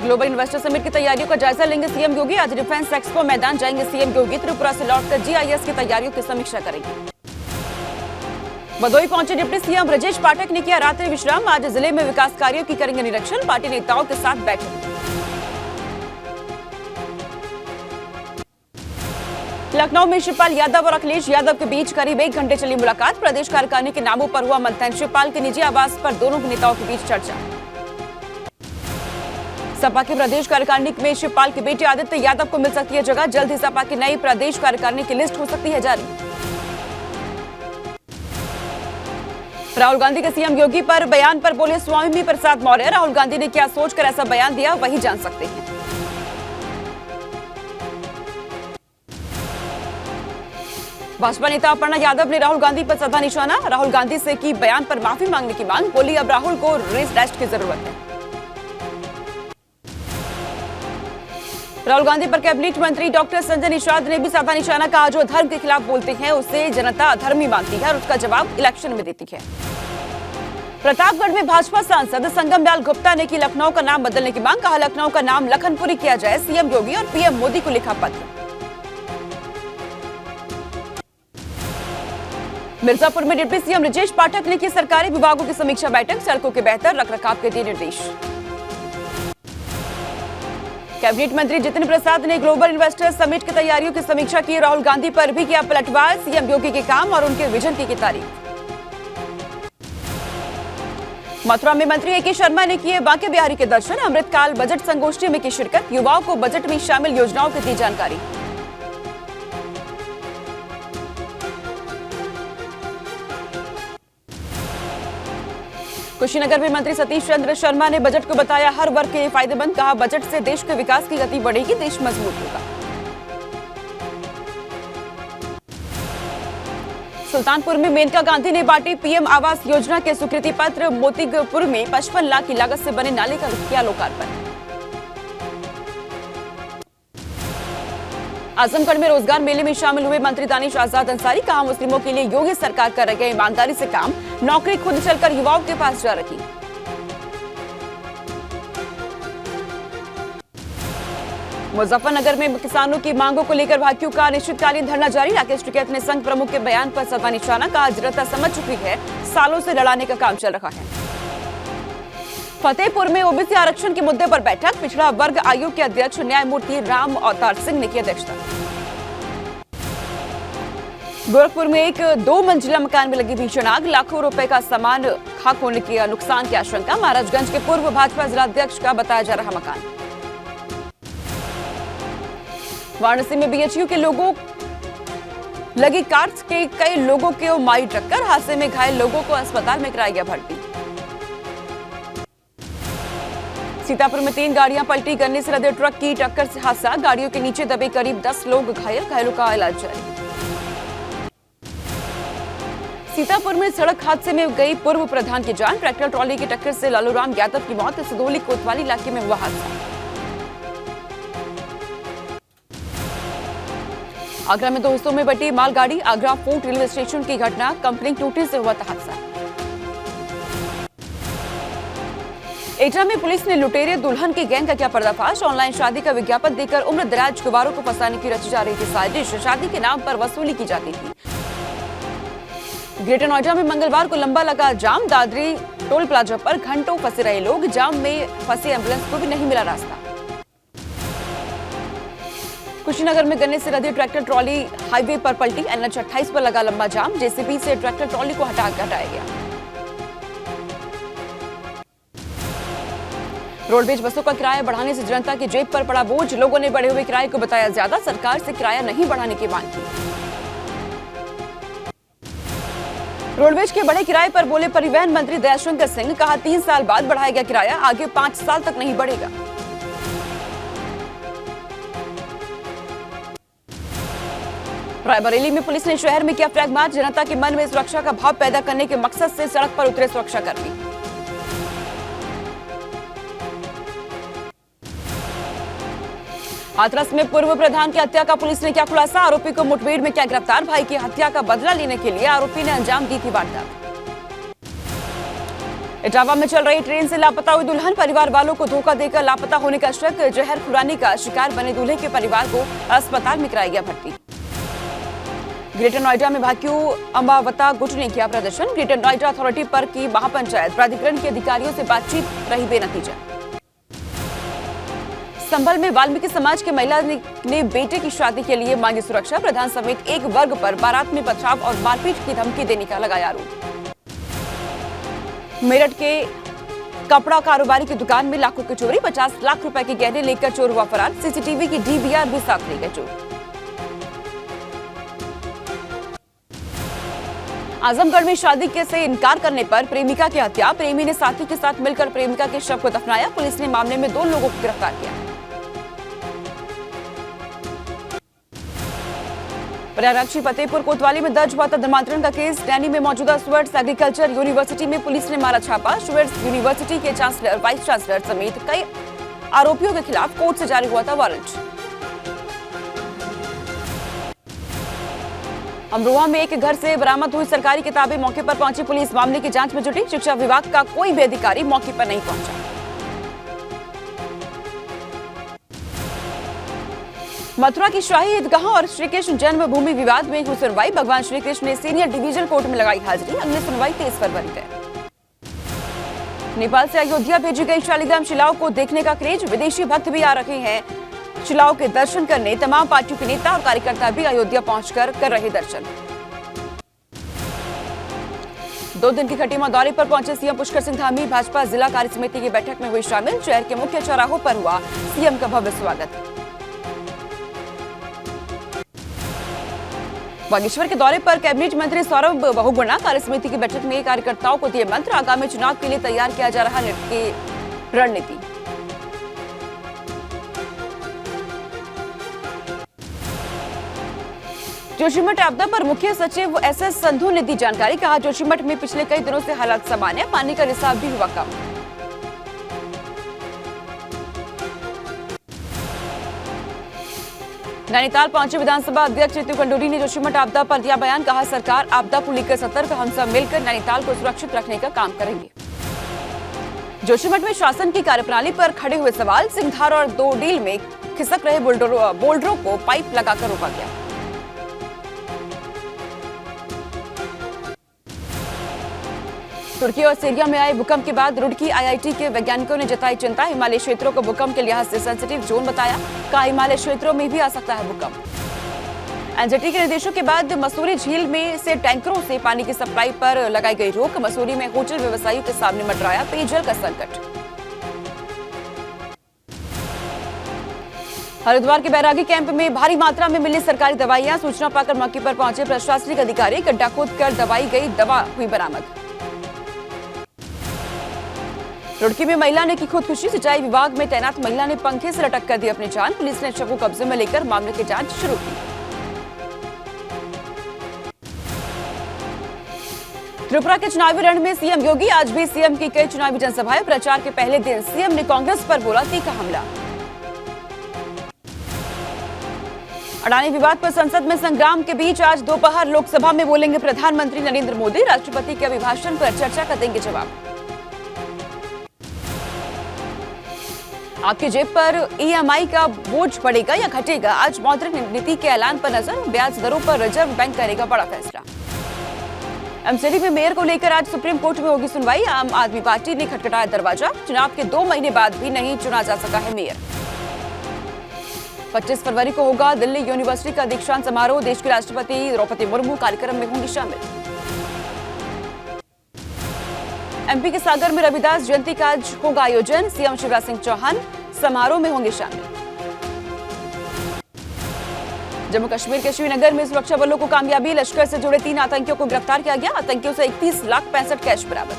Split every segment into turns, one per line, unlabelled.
Global investor summit की तैयारियों का जायजा लेंगे सीएम योगी। आज डिफेंस एक्सपो मैदान जाएंगे सीएम योगी। त्रिपुरा से लौटकर जीआईएस की तैयारियों की समीक्षा करेंगे। भदोही पहुंचे डिप्टी सीएम ब्रजेश पाठक ने किया रात्रि विश्राम। आज जिले में विकास कार्यों की करेंगे निरीक्षण। पार्टी नेताओं के साथ बैठक। लखनऊ में शिवपाल यादव और अखिलेश यादव के बीच करीब 1 घंटे चली मुलाकात। प्रदेश कार्यकारिणी के नामों पर हुआ मंथन। शिवपाल के निजी आवास पर दोनों के नेताओं के बीच चर्चा। सपा के प्रदेश कार्यकारिणी में शिवपाल के बेटे आदित्य यादव को मिल सकती है जगह। जल्द ही सपा की नई प्रदेश कार्यकारिणी की लिस्ट हो सकती है जारी। राहुल गांधी के सीएम योगी पर बयान पर बोले स्वामी प्रसाद मौर्य। राहुल गांधी ने क्या सोचकर ऐसा बयान दिया, वही जान सकते हैं। भाजपा नेता अपर्णा यादव ने राहुल गांधी पर साधा निशाना। राहुल गांधी से की बयान पर माफी मांगने की मांग। बोली अब राहुल को रेस्ट की जरूरत है। राहुल गांधी पर कैबिनेट मंत्री डॉक्टर संजय निषाद ने भी साधा निशाना। कहा जो धर्म के खिलाफ बोलते हैं उसे जनता अधर्मी मानती है और उसका जवाब इलेक्शन में देती है। प्रतापगढ़ में भाजपा सांसद संगमलाल गुप्ता ने की लखनऊ का नाम बदलने की मांग। कहा लखनऊ का नाम लखनपुरी किया जाए। सीएम योगी और पीएम मोदी को लिखा पत्र। मिर्जापुर में डिप्टी सीएम ब्रजेश पाठक ने की सरकारी विभागों की समीक्षा बैठक। सड़कों के बेहतर रखरखाव के दिए निर्देश। कैबिनेट मंत्री जितिन प्रसाद ने ग्लोबल इन्वेस्टर समिट की तैयारियों की समीक्षा की। राहुल गांधी पर भी किया पलटवार। सीएम योगी के काम और उनके विजन की तारीफ। मथुरा में मंत्री ए के शर्मा ने किए बांके बिहारी के दर्शन। अमृतकाल बजट संगोष्ठी में की शिरकत। युवाओं को बजट में शामिल योजनाओं की दी जानकारी। कुशीनगर में मंत्री सतीश चंद्र शर्मा ने बजट को बताया हर वर्ग के लिए फायदेमंद। कहा बजट से देश के विकास की गति बढ़ेगी, देश मजबूत होगा। सुल्तानपुर में मेनका गांधी ने बांटी पीएम आवास योजना के स्वीकृति पत्र। मोतीपुर में 55 लाख की लागत से बने नाले का किया लोकार्पण। आजमगढ़ में रोजगार मेले में शामिल हुए मंत्री दानिश आजाद अंसारी। कहा मुस्लिमों के लिए योगी सरकार कर रही है ईमानदारी से काम। नौकरी खुद चलकर युवाओं के पास जा रही। मुजफ्फरनगर में किसानों की मांगों को लेकर भाकियों का अनिश्चितकालीन धरना जारी। राकेश टिकैत ने संघ प्रमुख के बयान पर साधा निशाना। कहा जनता समझ चुकी है, सालों से लड़ाने का काम चल रहा है। फतेहपुर में ओबीसी आरक्षण के मुद्दे पर बैठक। पिछड़ा वर्ग आयोग के अध्यक्ष न्यायमूर्ति राम अवतार सिंह ने की अध्यक्षता। गोरखपुर में एक 2 मंजिला मकान में लगी भीषण आग। लाखों रुपए का सामान खाक होने के नुकसान की आशंका। महाराजगंज के पूर्व भाजपा जिलाध्यक्ष का बताया जा रहा मकान। वाराणसी में बीएचयू के लोगों लगी कार के कई लोगों को मारी टक्कर। हादसे में घायल लोगों को अस्पताल में कराया गया भर्ती। सीतापुर में 3 गाड़ियां पलटी। गन्ने से लदे ट्रक की टक्कर से हादसा। गाड़ियों के नीचे दबे करीब 10 लोग घायल। घायलों का इलाज जारी। सीतापुर में सड़क हादसे में गई पूर्व प्रधान की जान। ट्रैक्टर ट्रॉली की टक्कर से लालूराम यादव की मौत। सिधोली कोतवाली इलाके में हुआ हादसा। आगरा में 2 हिस्सों में बटी मालगाड़ी। आगरा फोर्ट रेलवे स्टेशन की घटना। कंपनी टूटने से हुआ था हादसा। एटा में पुलिस ने लुटेरे दुल्हन की गैंग का किया पर्दाफाश। ऑनलाइन शादी का विज्ञापन देकर उम्र दराज कुंवारों को फंसाने की रची जा रही थी साजिश। शादी के नाम पर वसूली की जाती थी। ग्रेटर नोएडा में मंगलवार को लंबा लगा जाम। दादरी टोल प्लाजा पर घंटों फंसे रहे लोग। जाम में फंसे एम्बुलेंस को भी नहीं मिला रास्ता। कुशीनगर में गन्ने से लदी ट्रैक्टर ट्रॉली हाईवे पर पलटी। एनएच 28 पर लगा लंबा जाम। जेसीबी से ट्रैक्टर ट्रॉली को हटाया गया। रोडवेज बसों का किराया बढ़ाने से जनता की जेब पर पड़ा बोझ। लोगों ने बढ़े हुए किराए को बताया ज्यादा। सरकार से किराया नहीं बढ़ाने की मांग की। रोडवेज के बड़े किराए पर बोले परिवहन मंत्री दयाशंकर सिंह। कहा 3 साल बाद बढ़ाया गया किराया, आगे 5 साल तक नहीं बढ़ेगा। रायबरेली में पुलिस ने शहर में किया फ्लैग मार्च। जनता के मन में सुरक्षा का भाव पैदा करने के मकसद से सड़क पर उतरे सुरक्षाकर्मी। हाथरस में पूर्व प्रधान की हत्या का पुलिस ने किया खुलासा। आरोपी को मुठभेड़ में किया गिरफ्तार। भाई की हत्या का बदला लेने के लिए आरोपी ने अंजाम दी थी वारदात। इटावा में चल रही ट्रेन से लापता हुई दुल्हन, परिवार वालों को धोखा देकर लापता होने का शक, जहर खुरानी का शिकार बने दूल्हे के परिवार को अस्पताल में कराया गया भर्ती। ग्रेटर नोएडा में भाकियू अम्बावता गुट ने किया प्रदर्शन, ग्रेटर नोएडा अथॉरिटी पर की महापंचायत, प्राधिकरण के अधिकारियों से बातचीत रही बेनतीजा। संभल में वाल्मीकि समाज की महिला ने बेटे की शादी के लिए मांगी सुरक्षा, प्रधान समेत एक वर्ग पर बारात में पथराव और मारपीट की धमकी देने का लगाया आरोप। मेरठ के कपड़ा कारोबारी की दुकान में लाखों की चोरी, 50 लाख रुपए के गहने लेकर चोर हुआ फरार, सीसीटीवी की डीवीआर भी साथ ले गए चोर। आजमगढ़ में शादी के से इनकार करने पर प्रेमिका की हत्या, प्रेमी ने साथी के साथ मिलकर प्रेमिका के शव को दफनाया, पुलिस ने मामले में 2 लोगों को गिरफ्तार किया। प्रयागराज की फतेहपुर कोतवाली में दर्ज हुआ था धर्मांतरण का केस, नैनी में मौजूदा स्वर्ट्स एग्रीकल्चर यूनिवर्सिटी में पुलिस ने मारा छापा, स्वर्ट्स यूनिवर्सिटी के चांसलर, वाइस चांसलर समेत कई आरोपियों के खिलाफ कोर्ट से जारी हुआ था वारंट। अमरोहा में एक घर से बरामद हुई सरकारी किताबें, मौके पर पहुंची पुलिस, मामले की जांच में जुटी, शिक्षा विभाग का कोई भी अधिकारी मौके पर नहीं पहुंचा। मथुरा की शाही ईदगाह और श्री कृष्ण जन्मभूमि विवाद में हुई सुनवाई, भगवान श्री कृष्ण ने सीनियर डिवीजन कोर्ट में लगाई हाजिरी, अगली सुनवाई 23 फरवरी तक। नेपाल से अयोध्या भेजी गई शालिग्राम शिलाओं को देखने का क्रेज, विदेशी भक्त भी आ रहे हैं शिलाओं के दर्शन करने, तमाम पार्टियों के नेता और कार्यकर्ता भी अयोध्या पहुंचकर कर रहे दर्शन। 2 दिन की खटीमा दौरे पर पहुंचे सीएम पुष्कर सिंह धामी, भाजपा जिला कार्य समिति की बैठक में हुई शामिल, शहर के मुख्य चौराहों पर हुआ सीएम का भव्य स्वागत। बागेश्वर के दौरे पर कैबिनेट मंत्री सौरभ बहुगुणा, कार्य समिति की बैठक में कार्यकर्ताओं को दिए मंत्र, आगामी चुनाव के लिए तैयार किया जा रहा रणनीति। जोशीमठ आपदा पर मुख्य सचिव एसएस संधू ने दी जानकारी, कहा जोशीमठ में पिछले कई दिनों से हालात सामान्य, पानी का रिसाव भी हुआ कम। नैनीताल पहुंचे विधानसभा अध्यक्ष रितु खंडूरी ने जोशीमठ आपदा पर दिया बयान, कहा सरकार आपदा को लेकर सतर्क, हम सब मिलकर नैनीताल को सुरक्षित रखने का काम करेंगे। जोशीमठ में शासन की कार्यप्रणाली पर खड़े हुए सवाल, सिंघधार और 2 डील में खिसक रहे बोल्डरों को पाइप लगाकर रोका गया। तुर्की और सीरिया में आए भूकंप के बाद रुड़की आईआईटी के वैज्ञानिकों ने जताई चिंता, हिमालय क्षेत्रों को भूकंप के लिहाज से सेंसिटिव जोन बताया, कहा हिमालय क्षेत्रों में भी आ सकता है भूकंप। एनजीटी के निर्देशों के बाद मसूरी झील में से टैंकरों से पानी की सप्लाई पर लगाई गई रोक, मसूरी में होटल व्यवसायियों के सामने मंडराया पेयजल का संकट। हरिद्वार के बैरागी कैंप में भारी मात्रा में मिली सरकारी दवाइयां, सूचना पाकर मौके पर पहुंचे प्रशासनिक अधिकारी, गड्ढा खोदकर दवाई गई दवा हुई बरामद। रुड़की में महिला ने की खुदकुशी, सिंचाई विभाग में तैनात महिला ने पंखे से लटक कर दी अपनी जान, पुलिस ने शव को कब्जे में लेकर मामले की जांच शुरू की। त्रिपुरा के चुनावी रण में सीएम योगी, आज भी सीएम की कई चुनावी जनसभाएं, प्रचार के पहले दिन सीएम ने कांग्रेस पर बोला तीखा हमला। अडानी विवाद पर संसद में संग्राम के बीच आज दोपहर लोकसभा में बोलेंगे प्रधानमंत्री नरेंद्र मोदी, राष्ट्रपति के अभिभाषण पर चर्चा का देंगे जवाब। आपकी जेब पर ईएमआई का बोझ बढ़ेगा या घटेगा, आज मौद्रिक नीति के ऐलान पर नजर, ब्याज दरों पर रिजर्व बैंक करेगा बड़ा फैसला। एमसीडी में मेयर को लेकर आज सुप्रीम कोर्ट में होगी सुनवाई, आम आदमी पार्टी ने खटखटाया दरवाजा, चुनाव के 2 महीने बाद भी नहीं चुना जा सका है मेयर। 25 फरवरी को होगा दिल्ली यूनिवर्सिटी का दीक्षांत समारोह, देश के राष्ट्रपति द्रौपदी मुर्मू कार्यक्रम में होंगी शामिल। एमपी के सागर में रविदास जयंती का आज होगा आयोजन, सीएम शिवराज सिंह चौहान समारोह में होंगे शामिल। जम्मू कश्मीर के श्रीनगर में सुरक्षा बलों को कामयाबी, लश्कर से जुड़े 3 आतंकियों को गिरफ्तार किया गया, आतंकियों से 31,65,000 कैश बरामद।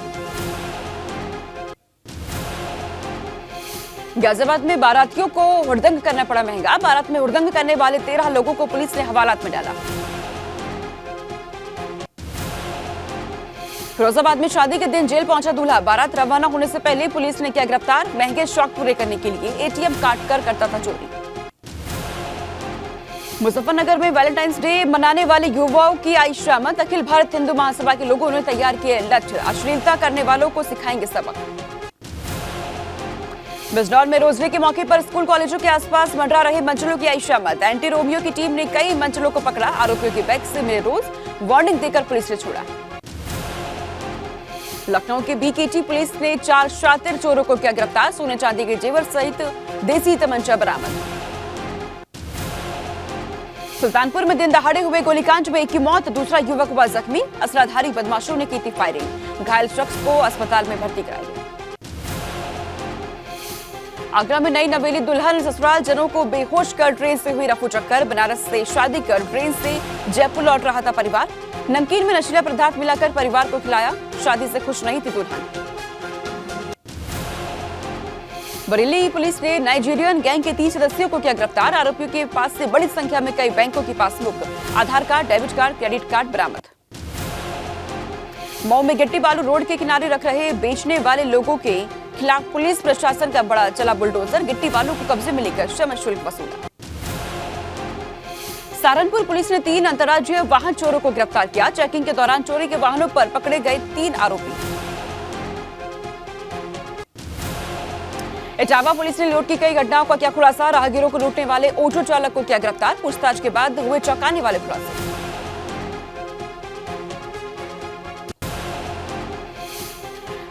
गाजियाबाद में बारातियों को हुड़दंग करना पड़ा महंगा, बारात में हुड़दंग करने वाले 13 लोगों को पुलिस ने हवालात में डाला। फिरोजाबाद में शादी के दिन जेल पहुंचा दूल्हा, बारात रवाना होने से पहले पुलिस ने किया गिरफ्तार, महंगे शौक पूरे करने के लिए एटीएम काट कर करता था चोरी। मुजफ्फरनगर में वैलेंटाइंस डे मनाने वाले युवाओं की आई शामत। अखिल भारत हिंदू महासभा के लोगों ने तैयार किए लक्ष्य, अश्लीलता करने वालों को सिखाएंगे सबक। बिजनौर में रोजडे के मौके पर स्कूल कॉलेजों के आसपास मंडरा रहे मंचलों की आई शामत। एंटी रोमियो की टीम ने कई मंचलों को पकड़ा, आरोपियों के बैग से मिले रोज, वार्निंग देकर पुलिस ने छोड़ा। लखनऊ के बीकेटी पुलिस ने 4 शातिर चोरों को किया गिरफ्तार, सोने चांदी के जेवर सहित देसी तमंचा बरामद। सुल्तानपुर में दिन दहाड़े हुए गोलीकांड में एक की मौत, दूसरा युवक हुआ जख्मी। असलाधारी बदमाशों ने की थी फायरिंग, घायल शख्स को अस्पताल में भर्ती कराया। आगरा में नई नवेली दुल्हन ससुराल जनों को बेहोश कर ट्रेन से हुई रफू चक्कर। बनारस से शादी कर ट्रेन से जयपुर लौट रहा था परिवार, नमकीन में नशीला पदार्थ मिलाकर परिवार को खिलाया, शादी से खुश नहीं थी दुल्हन। बरेली पुलिस ने नाइजीरियन गैंग के 30 सदस्यों को किया गिरफ्तार, आरोपियों के पास से बड़ी संख्या में कई बैंकों की passbook, Aadhaar card, debit card, credit card बरामद। मऊ में गिट्टी बालू रोड के किनारे रख रहे बेचने वाले लोगों के खिलाफ पुलिस प्रशासन का बड़ा चला बुलडोजर, गिट्टी बालू को कब्जे में लेकर क्षमा शुल्क वसूला। सहारनपुर पुलिस ने 3 अंतर्राज्यीय वाहन चोरों को गिरफ्तार किया, चेकिंग के दौरान चोरी के वाहनों पर पकड़े गए 3 आरोपी। इटावा पुलिस ने लूट की कई घटनाओं का किया खुलासा, राहगीरों को लूटने वाले ऑटो चालक को किया गिरफ्तार, पूछताछ के बाद हुए चौंकाने वाले खुलासे।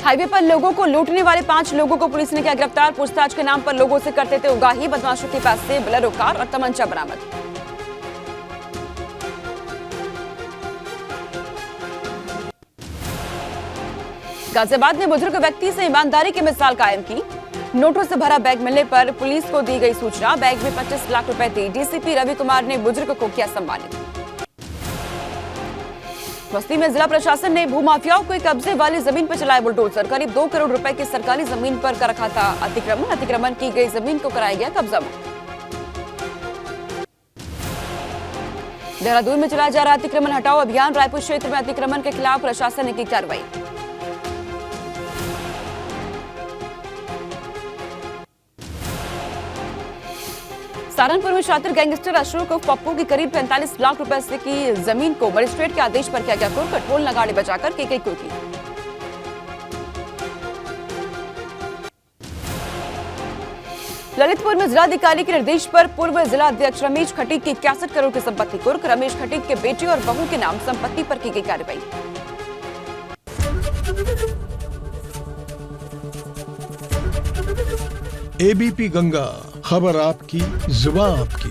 हाईवे पर लोगों को लूटने वाले 5 लोगों को पुलिस ने किया गिरफ्तार, पूछताछ के नाम पर लोगों से करते थे उगाही, बदमाशों के पास से बोलेरो कार और तमंचा बरामद। गाजियाबाद में बुजुर्ग व्यक्ति से ईमानदारी की मिसाल कायम की, नोटों से भरा बैग मिलने पर पुलिस को दी गई सूचना, बैग में 25 लाख रुपए थे। डीसीपी रवि कुमार ने बुजुर्ग को किया सम्मानित। बस्ती में जिला प्रशासन ने भूमाफियाओं के कब्जे वाली जमीन पर चलाया बुलडोजर, करीब 2 करोड़ रुपए की सरकारी जमीन पर कर रखा था अतिक्रमण की गई जमीन को कराया गया कब्जा मुक्त। देहरादून में चलाया जा रहा अतिक्रमण हटाओ अभियान, रायपुर क्षेत्र में अतिक्रमण के खिलाफ प्रशासन ने की कार्रवाई। सहारनपुर में शातिर गैंगस्टर अशोक पप्पू की करीब 45 लाख रुपए से की जमीन को मजिस्ट्रेट के आदेश पर किया गया कुर्क, ढोल नगाड़े बजाकर की गई कुर्की। ललितपुर में जिलाधिकारी के निर्देश पर पूर्व जिला अध्यक्ष रमेश खटीक की 61 करोड़ की संपत्ति कुर्क, रमेश खटीक के बेटे और बहू के नाम संपत्ति पर की गई कार्रवाई।
एबीपी गंगा, खबर आपकी, जुबान आपकी।